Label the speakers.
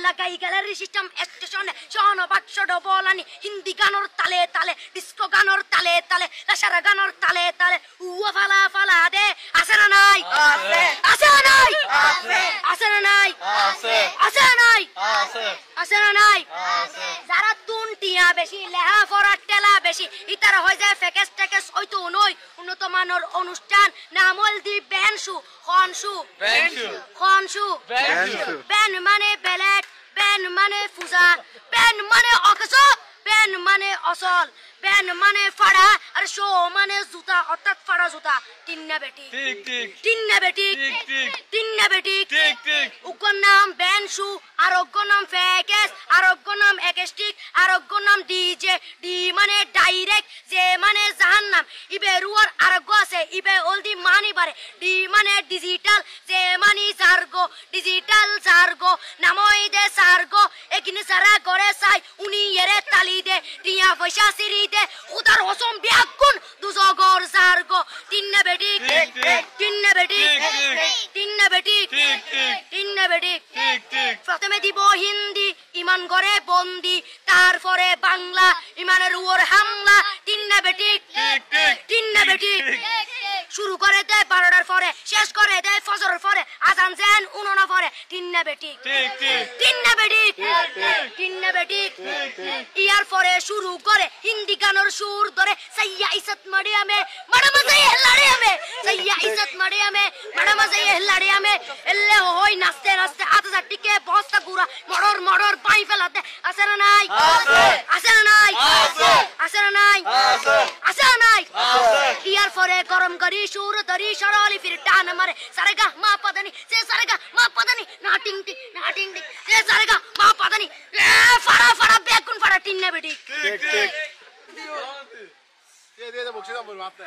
Speaker 1: লাগাই gallery system স্টেশনে শোন বাক্স ডবলানি হিন্দি গানোর তালে তালে ডিস্কো গানোর তালে তালে লাসারা গানোর তালে তালে উয়া ফালা ফালা দে আছে না নাই আছে আছে না নাই আছে আছে না নাই আছে আছে না নাই আছে আছে না নাই আছে যারা তুনটিয়া বেশি লেহা ফরা টেলা বেশি ইতারা হয়ে যায় ফেকেস টেকেস হয়তো নয় উন্নত মানের অনুষ্ঠান নামল দি বেনশু খনশু বেনশু খনশু বেনশু বেন মানে বেলেট বেন মানে ফুজা বেন মানে অকস বেন মানে অসল বেন মানে ফাড়া আর শো মানে জুতা অর্থাৎ ফাড়া জুতা তিন্না বেটি ঠিক ঠিক তিন্না বেটি ঠিক ঠিক তিন্না বেটি ঠিক ঠিক উকর নাম বেনশু আরোগ্য নাম ফেকেস আরোগ্য নাম একেস্টিক আরোগ্য নাম ডিজে ডি মানে ডাইরেক্ট যে মানে জাহান্নাম ইবে রুয়ার আরোগ্য আছে ইবে অলদি মানি বারে ডি মানে ডিজিটাল যে মানি জার্গো ডিজিটাল জার্গো নামই দে সার্গো একিনি সারা করে চাই উনি এরে তালি দে রিয়া পয়সা সিরি দে উদার হসম বিয়াগুন দুজগর জার্গো তিন্না বেটি ঠিক ঠিক তিন্না বেটি ঠিক ঠিক তিন্না বেটি ঠিক ঠিক তিন্না বেটি ঠিক ঠিক প্রথমে দিব হিন্দি ইমান করে বন্দি তারপরে বাংলা ইমানের উপর হামলা তিন্না বেটি ঠিক ঠিক তিন্না বেটি শুরু করে দেয় 12টার পরে শেষ করে দেয় ফজরের পরে আজান যেন উননা পরে তিন্না বেটি ঠিক ঠিক তিন্না বেটি ঠিক ঠিক তিন্না বেটি ঠিক ঠিক ইয়ার পরে শুরু করে হিন্দি গানের সুর ধরে সাইয়া ইজ্জত মারিয়া মে ম্যাডাম যাই হেলাড়িয়া মে সাইয়া ইজ্জত মারিয়া মে ম্যাডাম যাই হেলাড়িয়া মে এলে হই নাচতে নাচতে আধা টিকে বস্তা গুড়া মড়র মড়র পাই ফেলাতে আছে না নাই আছে আছে না নাই আছে আছে না নাই আছে আছে না নাই আছে ইয়ার পরে গরম করি সুর ধরি সরলি ফির টান মারে সারেগা মা পদানি সে সারেগা মা পদানি না টিং টিং না টিং টিং সে সারেগা মা পদানি ফাড়া ফাড়া বেগুন ফাড়া টিন্না বেটি ঠিক ঠিক দিয়ে বক্সিটা বলবো আপনি